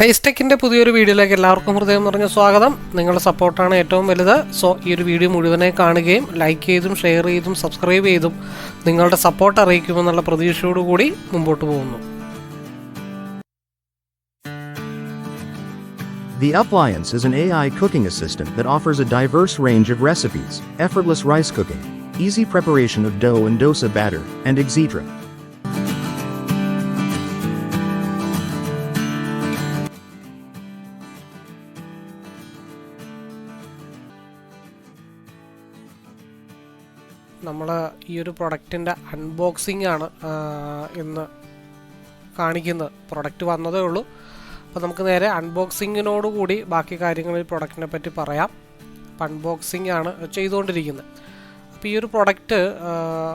ടേസ്റ്റെക്കിൻ്റെ പുതിയൊരു വീഡിയോയിലേക്ക് എല്ലാവർക്കും ഹൃദയം നിറഞ്ഞ സ്വാഗതം. നിങ്ങളുടെ സപ്പോർട്ടാണ് ഏറ്റവും വലുത്. സോ ഈ ഒരു വീഡിയോ മുഴുവനായി കാണുകയും ലൈക്ക് ചെയ്തും ഷെയർ ചെയ്തും സബ്സ്ക്രൈബ് ചെയ്തും നിങ്ങളുടെ സപ്പോർട്ട് അറിയിക്കുമെന്നുള്ള പ്രതീക്ഷയോടുകൂടി മുമ്പോട്ട് പോകുന്നു. The Appliance is an AI cooking assistant that offers a diverse range of recipes, effortless rice cooking, easy preparation of dough and dosa batter, and etc. നമ്മൾ ഈ ഒരു പ്രൊഡക്റ്റിൻ്റെ അൺബോക്സിംഗ് ആണ് ഇന്ന് കാണിക്കുന്നത്. പ്രൊഡക്റ്റ് വന്നതേ ഉള്ളൂ. അപ്പോൾ നമുക്ക് നേരെ അൺബോക്സിങ്ങിനോടുകൂടി ബാക്കി കാര്യങ്ങൾ ഈ പ്രൊഡക്റ്റിനെ പറ്റി പറയാം. അപ്പോൾ അൺബോക്സിംഗ് ആണ് ചെയ്തുകൊണ്ടിരിക്കുന്നത്. അപ്പോൾ ഈ ഒരു പ്രൊഡക്റ്റ്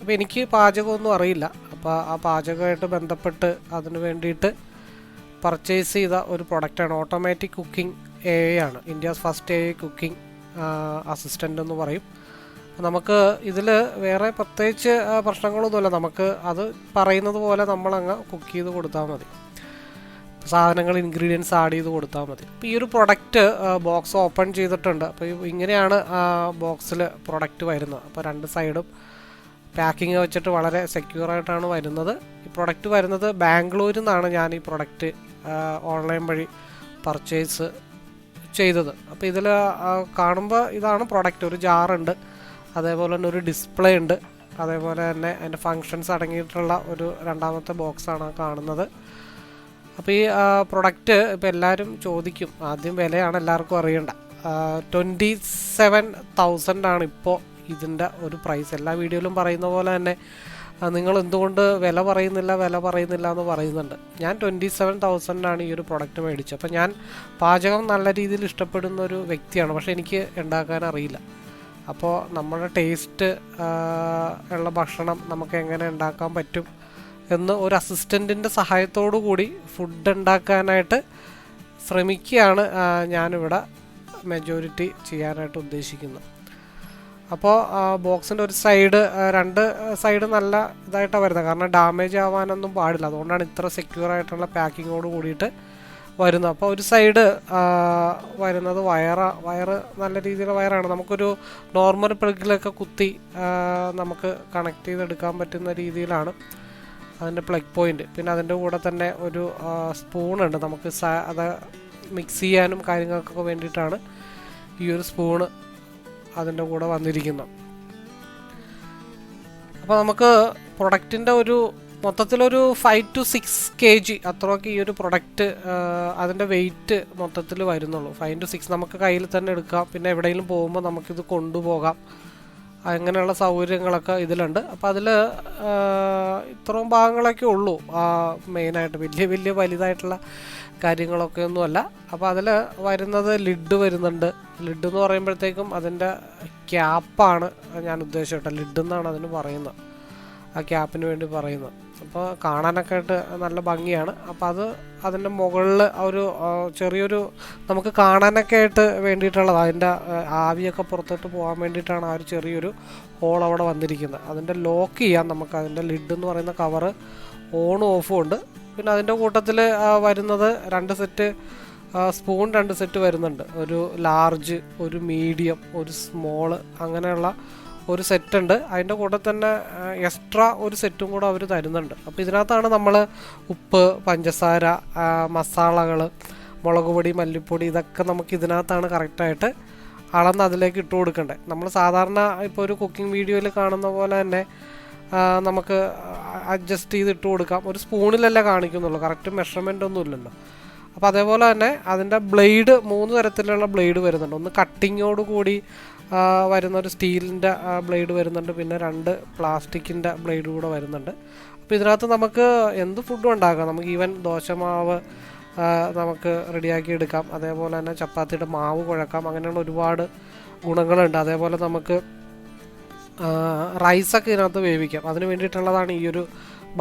ഇപ്പോൾ എനിക്ക് പാചകമൊന്നും അറിയില്ല. അപ്പോൾ ആ പാചകമായിട്ട് ബന്ധപ്പെട്ട് അതിന് വേണ്ടിയിട്ട് പർച്ചേസ് ചെയ്ത ഒരു പ്രൊഡക്റ്റാണ്. ഓട്ടോമാറ്റിക് കുക്കിംഗ് AI ആണ്. India's first AI cooking assistant എന്ന് പറയും. നമുക്ക് ഇതിൽ വേറെ പ്രത്യേകിച്ച് പ്രശ്നങ്ങളൊന്നുമില്ല. നമുക്ക് അത് പറയുന്നത് പോലെ നമ്മളങ്ങ് കുക്ക് ചെയ്ത് കൊടുത്താൽ മതി. സാധനങ്ങൾ ഇൻഗ്രീഡിയൻസ് ആഡ് ചെയ്ത് കൊടുത്താൽ മതി. അപ്പോൾ ഈ ഒരു പ്രൊഡക്റ്റ് ബോക്സ് ഓപ്പൺ ചെയ്തിട്ടുണ്ട്. അപ്പോൾ ഇങ്ങനെയാണ് ബോക്സിൽ പ്രൊഡക്റ്റ് വരുന്നത്. അപ്പോൾ രണ്ട് സൈഡും പാക്കിങ് വെച്ചിട്ട് വളരെ സെക്യൂറായിട്ടാണ് വരുന്നത്. ഈ പ്രൊഡക്റ്റ് വരുന്നത് ബാംഗ്ലൂരിൽ നിന്നാണ് ഞാൻ ഈ പ്രൊഡക്റ്റ് ഓൺലൈൻ വഴി പർച്ചേസ് ചെയ്തത്. അപ്പോൾ ഇതിൽ കാണുമ്പോൾ ഇതാണ് പ്രൊഡക്റ്റ്. ഒരു ജാറുണ്ട്, അതേപോലെ തന്നെ ഒരു ഡിസ്പ്ലേ ഉണ്ട്, അതേപോലെ തന്നെ അതിൻ്റെ ഫങ്ഷൻസ് അടങ്ങിയിട്ടുള്ള ഒരു രണ്ടാമത്തെ ബോക്സാണ് കാണുന്നത്. അപ്പോൾ ഈ പ്രൊഡക്റ്റ് ഇപ്പോൾ എല്ലാവരും ചോദിക്കും, ആദ്യം വിലയാണ് എല്ലാവർക്കും അറിയേണ്ട. 27,000 ആണ് ഇപ്പോൾ ഇതിൻ്റെ ഒരു പ്രൈസ്. എല്ലാ വീഡിയോയിലും പറയുന്ന പോലെ തന്നെ നിങ്ങൾ എന്തുകൊണ്ട് വില പറയുന്നില്ല എന്ന് പറയുന്നുണ്ട്. ഞാൻ 27,000 ഈ ഒരു പ്രൊഡക്റ്റ് മേടിച്ചത്. അപ്പോൾ ഞാൻ പാചകം നല്ല രീതിയിൽ ഇഷ്ടപ്പെടുന്ന ഒരു വ്യക്തിയാണ്, പക്ഷേ എനിക്ക് ഉണ്ടാക്കാൻ അറിയില്ല. അപ്പോൾ നമ്മുടെ ടേസ്റ്റ് ഉള്ള ഭക്ഷണം നമുക്ക് എങ്ങനെ ഉണ്ടാക്കാൻ പറ്റും എന്ന് ഒരു അസിസ്റ്റൻറ്റിൻ്റെ സഹായത്തോടു കൂടി ഫുഡ് ഉണ്ടാക്കാനായിട്ട് ശ്രമിക്കുകയാണ് ഞാനിവിടെ മെജോറിറ്റി ചെയ്യാനായിട്ട് ഉദ്ദേശിക്കുന്നത്. അപ്പോൾ ബോക്സിൻ്റെ ഒരു സൈഡ്, രണ്ട് സൈഡ് നല്ല ഇതായിട്ടാണ് വരുന്നത്. കാരണം ഡാമേജ് ആവാനൊന്നും പാടില്ല. അതുകൊണ്ടാണ് ഇത്ര സെക്യൂറായിട്ടുള്ള പാക്കിങ്ങോട് കൂടിയിട്ട് വരുന്നത്. അപ്പോൾ ഒരു സൈഡ് വരുന്നത് വയറ് നല്ല രീതിയിലുള്ള വയറാണ്. നമുക്കൊരു നോർമൽ പ്ലഗിലൊക്കെ കുത്തി നമുക്ക് കണക്ട് ചെയ്തെടുക്കാൻ പറ്റുന്ന രീതിയിലാണ് അതിൻ്റെ പ്ലഗ് പോയിൻ്റ്. പിന്നെ അതിൻ്റെ കൂടെ തന്നെ ഒരു സ്പൂണുണ്ട്. നമുക്ക് അത് മിക്സ് ചെയ്യാനും കാര്യങ്ങൾക്കൊക്കെ വേണ്ടിയിട്ടാണ് ഈ ഒരു സ്പൂണ് അതിൻ്റെ കൂടെ വന്നിരിക്കുന്നത്. അപ്പോൾ നമുക്ക് പ്രൊഡക്റ്റിൻ്റെ ഒരു മൊത്തത്തിലൊരു 5 to 6 kg അത്രയൊക്കെ ഈ ഒരു പ്രൊഡക്റ്റ് അതിൻ്റെ വെയിറ്റ് മൊത്തത്തിൽ വരുന്നുള്ളൂ. 5 to 6 നമുക്ക് കയ്യിൽ തന്നെ എടുക്കാം. പിന്നെ എവിടെയെങ്കിലും പോകുമ്പോൾ നമുക്കിത് കൊണ്ടുപോകാം. അങ്ങനെയുള്ള സൗകര്യങ്ങളൊക്കെ ഇതിലുണ്ട്. അപ്പോൾ അതിൽ ഇത്രയും ഭാഗങ്ങളൊക്കെ ഉള്ളൂ. മെയിനായിട്ട് വലിയ വലുതായിട്ടുള്ള കാര്യങ്ങളൊക്കെ ഒന്നുമല്ല. അപ്പോൾ അതിൽ വരുന്നത് ലിഡ് വരുന്നുണ്ട്. ലിഡ് എന്ന് പറയുമ്പോഴത്തേക്കും അതിൻ്റെ ക്യാപ്പാണ് ഞാൻ ഉദ്ദേശിച്ചത്. ലിഡ് എന്നാണ് അതിന് പറയുന്നത്, ആ ക്യാപ്പിന് വേണ്ടി പറയുന്നത്. അപ്പോൾ കാണാനൊക്കെ ആയിട്ട് നല്ല ഭംഗിയാണ്. അപ്പോൾ അതിൻ്റെ മുകളിൽ ഒരു ചെറിയൊരു നമുക്ക് കാണാനൊക്കെ ആയിട്ട് വേണ്ടിയിട്ടുള്ളത്, അതിൻ്റെ ആവിയൊക്കെ പുറത്തോട്ട് പോകാൻ വേണ്ടിയിട്ടാണ് ആ ഒരു ചെറിയൊരു ഹോൾ അവിടെ വന്നിരിക്കുന്നത്. അതിൻ്റെ ലോക്ക് ചെയ്യാൻ നമുക്ക് അതിൻ്റെ ലിഡ് എന്ന് പറയുന്ന കവറ് ഓണും ഓഫും ഉണ്ട്. പിന്നെ അതിൻ്റെ കൂട്ടത്തിൽ വരുന്നത് 2 സെറ്റ് സ്പൂൺ, 2 സെറ്റ് വരുന്നുണ്ട്. ഒരു ലാർജ്, ഒരു മീഡിയം, ഒരു സ്മോള്, അങ്ങനെയുള്ള ഒരു സെറ്റുണ്ട്. അതിൻ്റെ കൂടെ തന്നെ എക്സ്ട്രാ ഒരു സെറ്റും കൂടെ അവർ തരുന്നുണ്ട്. അപ്പോൾ ഇതിനകത്താണ് നമ്മൾ ഉപ്പ്, പഞ്ചസാര, മസാലകൾ, മുളക് പൊടി, മല്ലിപ്പൊടി, ഇതൊക്കെ നമുക്ക് ഇതിനകത്താണ് കറക്റ്റായിട്ട് അളന്ന് അതിലേക്ക് ഇട്ട് കൊടുക്കേണ്ടത്. നമ്മൾ സാധാരണ ഇപ്പോൾ ഒരു കുക്കിംഗ് വീഡിയോയിൽ കാണുന്ന പോലെ തന്നെ നമുക്ക് അഡ്ജസ്റ്റ് ചെയ്ത് ഇട്ട് കൊടുക്കാം. ഒരു സ്പൂണിലല്ലേ കാണിക്കുന്നുള്ളൂ, കറക്റ്റ് മെഷർമെൻ്റ് ഒന്നും ഇല്ലല്ലോ. അപ്പോൾ അതേപോലെ തന്നെ അതിൻ്റെ ബ്ലേഡ് 3 തരത്തിലുള്ള ബ്ലേഡ് വരുന്നുണ്ട്. ഒന്ന് കട്ടിങ്ങോട് കൂടി വരുന്ന ഒരു സ്റ്റീലിൻ്റെ ബ്ലേഡ് വരുന്നുണ്ട്. പിന്നെ 2 പ്ലാസ്റ്റിക്കിൻ്റെ ബ്ലേഡ് കൂടെ വരുന്നുണ്ട്. അപ്പോൾ ഇതിനകത്ത് നമുക്ക് എന്ത് ഫുഡും ഉണ്ടാക്കാം. നമുക്ക് ഈവൻ ദോശമാവ് നമുക്ക് റെഡിയാക്കി എടുക്കാം. അതേപോലെ തന്നെ ചപ്പാത്തിയുടെ മാവ് കുഴക്കാം. അങ്ങനെയുള്ള ഒരുപാട് ഗുണങ്ങളുണ്ട്. അതേപോലെ നമുക്ക് റൈസൊക്കെ ഇതിനകത്ത് വേവിക്കാം. അതിന് വേണ്ടിയിട്ടുള്ളതാണ് ഈ ഒരു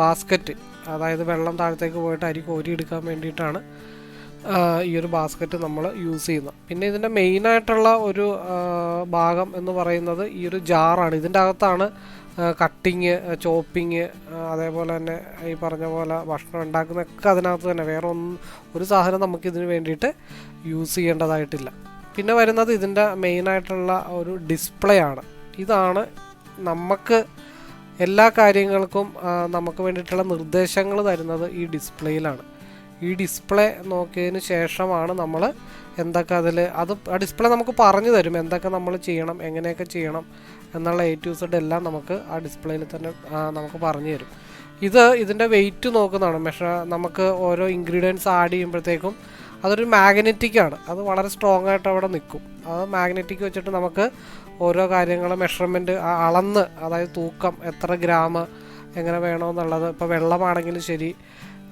ബാസ്ക്കറ്റ്. അതായത് വെള്ളം താഴത്തേക്ക് പോയിട്ട് അരി കോരിയെടുക്കാൻ വേണ്ടിയിട്ടാണ് ഈ ഒരു ബാസ്ക്കറ്റ് നമ്മൾ യൂസ് ചെയ്യുന്നത്. പിന്നെ ഇതിൻ്റെ മെയിനായിട്ടുള്ള ഒരു ഭാഗം എന്ന് പറയുന്നത് ഈ ഒരു ജാറാണ്. ഇതിൻ്റെ അകത്താണ് കട്ടിങ്, ചോപ്പിങ്, അതേപോലെ തന്നെ ഈ പറഞ്ഞ പോലെ ഭക്ഷണം ഉണ്ടാക്കുന്നതൊക്കെ അതിനകത്ത് തന്നെ. വേറെ ഒരു സാധനം നമുക്കിതിന് വേണ്ടിയിട്ട് യൂസ് ചെയ്യേണ്ടതായിട്ടില്ല. പിന്നെ വരുന്നത് ഇതിൻ്റെ മെയിനായിട്ടുള്ള ഒരു ഡിസ്പ്ലേ ആണ്. ഇതാണ് നമുക്ക് എല്ലാ കാര്യങ്ങൾക്കും നമുക്ക് വേണ്ടിയിട്ടുള്ള നിർദ്ദേശങ്ങൾ തരുന്നത് ഈ ഡിസ്പ്ലേയിലാണ്. ഈ ഡിസ്പ്ലേ നോക്കിയതിന് ശേഷമാണ് നമ്മൾ എന്തൊക്കെ ആ ഡിസ്പ്ലേ നമുക്ക് പറഞ്ഞു തരും എന്തൊക്കെ നമ്മൾ ചെയ്യണം, എങ്ങനെയൊക്കെ ചെയ്യണം എന്നുള്ള A to Z എല്ലാം നമുക്ക് ആ ഡിസ്പ്ലേയിൽ തന്നെ നമുക്ക് പറഞ്ഞു തരും. ഇതിൻ്റെ വെയിറ്റ് നോക്കുന്നതാണ്. നമുക്ക് ഓരോ ഇൻഗ്രീഡിയൻസ് ആഡ് ചെയ്യുമ്പോഴത്തേക്കും അതൊരു മാഗ്നറ്റിക്കാണ്. അത് വളരെ സ്ട്രോങ് ആയിട്ട് അവിടെ നിൽക്കും. അത് മാഗ്നറ്റിക് വെച്ചിട്ട് നമുക്ക് ഓരോ കാര്യങ്ങൾ മെഷർമെൻറ്റ് അളന്ന്, അതായത് തൂക്കം എത്ര ഗ്രാം എങ്ങനെ വേണമെന്നുള്ളത്, ഇപ്പോൾ വെള്ളമാണെങ്കിലും ശരി,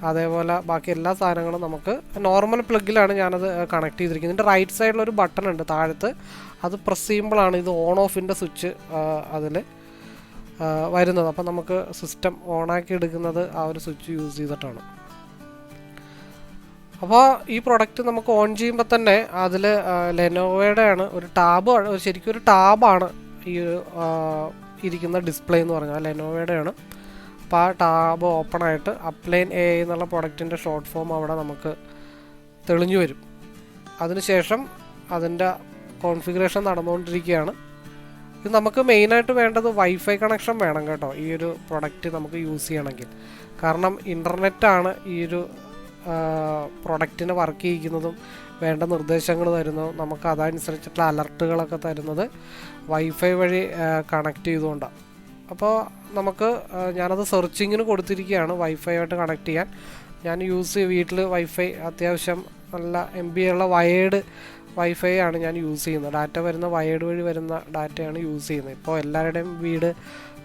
അതേപോലെ ബാക്കി എല്ലാ സാധനങ്ങളും നമുക്ക് നോർമൽ പ്ലഗിലാണ് ഞാനത് കണക്ട് ചെയ്തിരിക്കുന്നത്. ഇതിൻ്റെ റൈറ്റ് സൈഡിലൊരു ബട്ടൺ ഉണ്ട് താഴത്ത്. അത് പ്രസ് ചെയ്യുമ്പോഴാണ് ഇത് ഓൺ ഓഫിൻ്റെ സ്വിച്ച് അതിൽ വരുന്നത്. അപ്പോൾ നമുക്ക് സിസ്റ്റം ഓണാക്കി എടുക്കുന്നത് ആ ഒരു സ്വിച്ച് യൂസ് ചെയ്തിട്ടാണ്. അപ്പോൾ ഈ പ്രൊഡക്റ്റ് നമുക്ക് ഓൺ ചെയ്യുമ്പോൾ തന്നെ അതിൽ ലെനോവയുടെ ആണ് ഒരു ടാബ്, ശരിക്കും ഒരു ടാബാണ് ഈ ഇരിക്കുന്ന ഡിസ്പ്ലേ എന്ന് പറഞ്ഞാൽ ലെനോവയുടെ ആണ്. അപ്പോൾ ആ ടാബ് ഓപ്പൺ ആയിട്ട് അപ്ലൈൻ AI എന്നുള്ള പ്രൊഡക്റ്റിൻ്റെ ഷോർട്ട് ഫോം അവിടെ നമുക്ക് തെളിഞ്ഞു വരും. അതിനുശേഷം അതിൻ്റെ കോൺഫിഗറേഷൻ നടന്നുകൊണ്ടിരിക്കുകയാണ്. ഇത് നമുക്ക് മെയിനായിട്ട് വേണ്ടത് വൈഫൈ കണക്ഷൻ വേണം കേട്ടോ, ഈ ഒരു പ്രൊഡക്റ്റ് നമുക്ക് യൂസ് ചെയ്യണമെങ്കിൽ. കാരണം ഇൻ്റർനെറ്റാണ് ഈ ഒരു പ്രൊഡക്റ്റിന് വർക്ക് ചെയ്യിക്കുന്നതും വേണ്ട നിർദ്ദേശങ്ങൾ തരുന്നതും നമുക്ക് അതനുസരിച്ചിട്ടുള്ള അലർട്ടുകളൊക്കെ തരുന്നത് വൈഫൈ വഴി കണക്ട് ചെയ്തുകൊണ്ടാണ്. അപ്പോൾ നമുക്ക് ഞാനത് സെർച്ചിങ്ങിന് കൊടുത്തിരിക്കുകയാണ് വൈഫൈ ആയിട്ട് കണക്ട് ചെയ്യാൻ. ഞാൻ വീട്ടിൽ വൈഫൈ അത്യാവശ്യം നല്ല MB ഉള്ള വയേർഡ് വൈഫൈ ആണ് ഞാൻ യൂസ് ചെയ്യുന്നത്. ഡാറ്റ വരുന്ന വയേർഡ് വഴി വരുന്ന ഡാറ്റയാണ് യൂസ് ചെയ്യുന്നത്. ഇപ്പോൾ എല്ലാവരുടെയും വീട്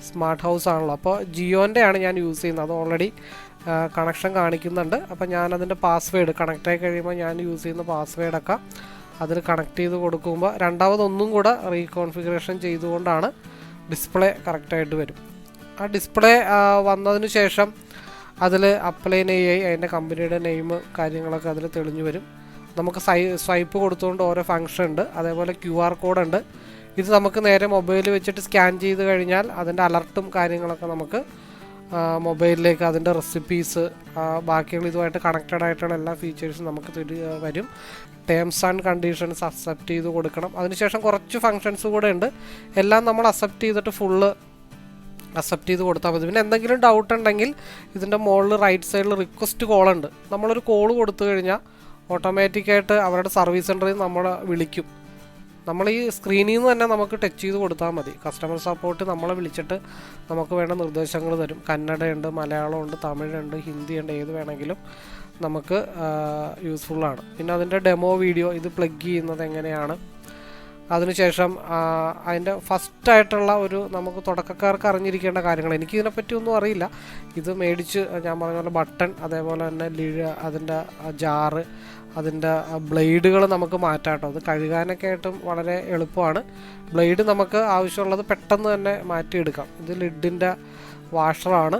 സ്മാർട്ട് ഹൗസ് ആണല്ലോ. അപ്പോൾ ജിയോൻ്റെ ആണ് ഞാൻ യൂസ് ചെയ്യുന്നത്. അത് ഓൾറെഡി കണക്ഷൻ കാണിക്കുന്നുണ്ട്. അപ്പോൾ ഞാനതിൻ്റെ പാസ്വേഡ് കണക്റ്റായി കഴിയുമ്പോൾ ഞാൻ യൂസ് ചെയ്യുന്ന പാസ്വേഡൊക്കെ അതിൽ കണക്ട് ചെയ്ത് കൊടുക്കുമ്പോൾ രണ്ടാമതൊന്നും കൂടെ റീകോൺഫിഗറേഷൻ ചെയ്തുകൊണ്ടാണ് ഡിസ്പ്ലേ കറക്റ്റായിട്ട് വരും. ആ ഡിസ്പ്ലേ വന്നതിന് ശേഷം അതിൽ അപ്ലൈൻ AI അതിൻ്റെ കമ്പനിയുടെ നെയിം കാര്യങ്ങളൊക്കെ അതിൽ തെളിഞ്ഞു വരും. നമുക്ക് സ്വൈപ്പ് കൊടുത്തുകൊണ്ട് ഓരോ ഫംഗ്ഷൻ ഉണ്ട്. അതേപോലെ QR കോഡ് ഉണ്ട്. ഇത് നമുക്ക് നേരെ മൊബൈൽ വെച്ചിട്ട് സ്കാൻ ചെയ്ത് കഴിഞ്ഞാൽ അതിൻ്റെ അലർട്ടും കാര്യങ്ങളൊക്കെ നമുക്ക് മൊബൈലിലേക്ക് അതിൻ്റെ റെസിപ്പീസ് ബാക്കിയുള്ള ഇതുമായിട്ട് കണക്റ്റഡ് ആയിട്ടുള്ള എല്ലാ ഫീച്ചേഴ്സും നമുക്ക് വരും. ടേംസ് ആൻഡ് കണ്ടീഷൻസ് അക്സെപ്റ്റ് ചെയ്ത് കൊടുക്കണം. അതിനുശേഷം കുറച്ച് ഫങ്ഷൻസ് കൂടെ ഉണ്ട്. എല്ലാം നമ്മൾ അക്സെപ്റ്റ് ചെയ്തിട്ട് ഫുള്ള് അക്സെപ്റ്റ് ചെയ്ത് കൊടുത്താൽ മതി. പിന്നെ എന്തെങ്കിലും ഡൗട്ട് ഉണ്ടെങ്കിൽ ഇതിൻ്റെ മുകളിൽ റൈറ്റ് സൈഡിൽ റിക്വസ്റ്റ് കോളുണ്ട്. നമ്മളൊരു കോൾ കൊടുത്തു കഴിഞ്ഞാൽ ഓട്ടോമാറ്റിക്കായിട്ട് അവരുടെ സർവീസ് സെൻറ്ററിൽ നമ്മൾ വിളിക്കും. നമ്മൾ ഈ സ്ക്രീനിൽ നിന്ന് തന്നെ നമുക്ക് ടച്ച് ചെയ്ത് കൊടുത്താൽ മതി. കസ്റ്റമർ സപ്പോർട്ട് നമ്മളെ വിളിച്ചിട്ട് നമുക്ക് വേണ്ട നിർദ്ദേശങ്ങൾ തരും. കന്നഡയുണ്ട്, മലയാളമുണ്ട്, തമിഴുണ്ട്, ഹിന്ദിയുണ്ട്, ഏത് വേണമെങ്കിലും നമുക്ക് യൂസ്ഫുള്ളാണ്. പിന്നെ അതിൻ്റെ ഡെമോ വീഡിയോ ഇത് പ്ലഗ് ചെയ്യുന്നത് എങ്ങനെയാണ്, അതിനുശേഷം അതിൻ്റെ ഫസ്റ്റായിട്ടുള്ള ഒരു നമുക്ക് തുടക്കക്കാർക്ക് അറിഞ്ഞിരിക്കേണ്ട കാര്യങ്ങൾ. എനിക്കിതിനെപ്പറ്റി ഒന്നും അറിയില്ല. ഇത് മേടിച്ച് ഞാൻ പറഞ്ഞ പോലെ ബട്ടൺ, അതേപോലെ തന്നെ അതിൻ്റെ ജാറ്, അതിൻ്റെ ബ്ലേഡുകൾ നമുക്ക് മാറ്റാം കേട്ടോ. അത് കഴുകാനൊക്കെ ആയിട്ടും വളരെ എളുപ്പമാണ്. ബ്ലേഡ് നമുക്ക് ആവശ്യമുള്ളത് പെട്ടെന്ന് തന്നെ മാറ്റിയെടുക്കാം. ഇത് ലിഡിൻ്റെ വാഷറാണ്.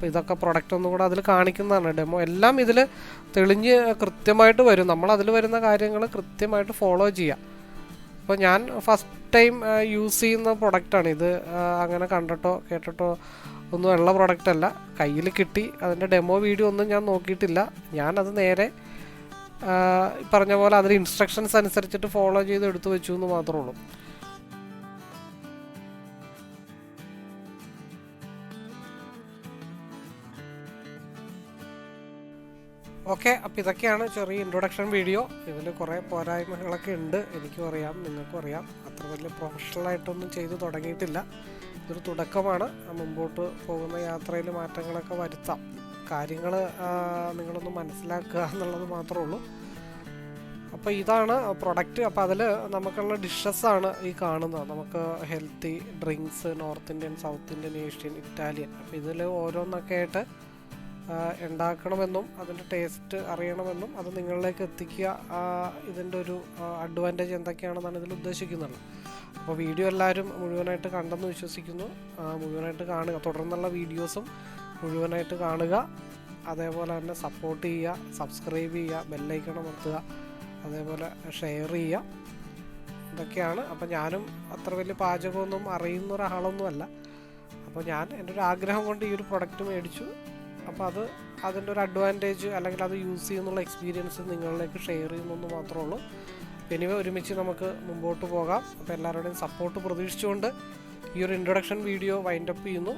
ഇതൊക്കെ പ്രൊഡക്റ്റ് ഒന്നും കൂടെ അതിൽ കാണിക്കുന്നതാണ് ഡെമോ. എല്ലാം ഇതിൽ തെളിഞ്ഞ് കൃത്യമായിട്ട് വരും. നമ്മൾ അതിൽ വരുന്ന കാര്യങ്ങൾ കൃത്യമായിട്ട് ഫോളോ ചെയ്യാം. അപ്പോൾ ഞാൻ ഫസ്റ്റ് ടൈം യൂസ് ചെയ്യുന്ന പ്രൊഡക്റ്റാണ് ഇത്. അങ്ങനെ കണ്ടിട്ടോ കേട്ടിട്ടോ ഒന്നും ഉള്ള പ്രൊഡക്റ്റ് അല്ല. കയ്യിൽ കിട്ടി. അതിൻ്റെ ഡെമോ വീഡിയോ ഒന്നും ഞാൻ നോക്കിയിട്ടില്ല. ഞാനത് നേരെ പറഞ്ഞ പോലെ അതിൽ ഇൻസ്ട്രക്ഷൻസ് അനുസരിച്ചിട്ട് ഫോളോ ചെയ്ത് എടുത്തു വെച്ചു എന്ന് മാത്രമേ ഉള്ളൂ. ഓക്കെ, അപ്പോൾ ഇതൊക്കെയാണ് ചെറിയ ഇൻട്രൊഡക്ഷൻ വീഡിയോ. ഇതിൽ കുറേ പോരായ്മകളൊക്കെ ഉണ്ട്, എനിക്കും അറിയാം, നിങ്ങൾക്കും അറിയാം. അത്ര വലിയ പ്രൊഫഷണലായിട്ടൊന്നും ചെയ്ത് തുടങ്ങിയിട്ടില്ല. ഇതൊരു തുടക്കമാണ്. മുമ്പോട്ട് പോകുന്ന യാത്രയിൽ മാറ്റങ്ങളൊക്കെ വരുത്താം. കാര്യങ്ങൾ നിങ്ങളൊന്ന് മനസ്സിലാക്കുക എന്നുള്ളത് മാത്രമേ ഉള്ളൂ. അപ്പോൾ ഇതാണ് പ്രൊഡക്റ്റ്. അപ്പോൾ അതിൽ നമുക്കുള്ള ഡിഷസാണ് ഈ കാണുന്നത്. നമുക്ക് healthy drinks, north Indian, south Indian, Asian, Italian. അപ്പോൾ ഇതിൽ ഓരോന്നൊക്കെ ആയിട്ട് ഉണ്ടാക്കണമെന്നും അതിൻ്റെ ടേസ്റ്റ് അറിയണമെന്നും അത് നിങ്ങളിലേക്ക് എത്തിക്കുക, ഇതിൻ്റെ ഒരു അഡ്വാൻറ്റേജ് എന്തൊക്കെയാണെന്നാണ് ഇതിൽ ഉദ്ദേശിക്കുന്നത്. അപ്പോൾ വീഡിയോ എല്ലാവരും മുഴുവനായിട്ട് കണ്ടെന്ന് വിശ്വസിക്കുന്നു. മുഴുവനായിട്ട് കാണുക. തുടർന്നുള്ള വീഡിയോസും മുഴുവനായിട്ട് കാണുക. അതേപോലെ തന്നെ സപ്പോർട്ട് ചെയ്യുക, സബ്സ്ക്രൈബ് ചെയ്യുക, ബെല്ലൈക്കൺ അമർത്തുക, അതേപോലെ ഷെയർ ചെയ്യുക. ഇതൊക്കെയാണ്. അപ്പോൾ ഞാനും അത്ര വലിയ പാചകമൊന്നും അറിയുന്ന ഒരാളൊന്നുമല്ല. അപ്പോൾ ഞാൻ എൻ്റെ ഒരു ആഗ്രഹം കൊണ്ട് ഈ ഒരു പ്രൊഡക്റ്റ് മേടിച്ചു. അപ്പോൾ അതിൻ്റെ ഒരു അഡ്വാൻറ്റേജ് അല്ലെങ്കിൽ അത് യൂസ് ചെയ്യുന്നുള്ള എക്സ്പീരിയൻസ് നിങ്ങളിലേക്ക് ഷെയർ ചെയ്യുന്നെന്ന് മാത്രമേ ഉള്ളൂ. എനിവേ ഒരുമിച്ച് നമുക്ക് മുമ്പോട്ട് പോകാം. അപ്പോൾ എല്ലാവരുടെയും സപ്പോർട്ട് പ്രതീക്ഷിച്ചുകൊണ്ട് ഈ ഒരു ഇൻട്രൊഡക്ഷൻ വീഡിയോ വൈൻഡപ്പ് ചെയ്യുന്നു.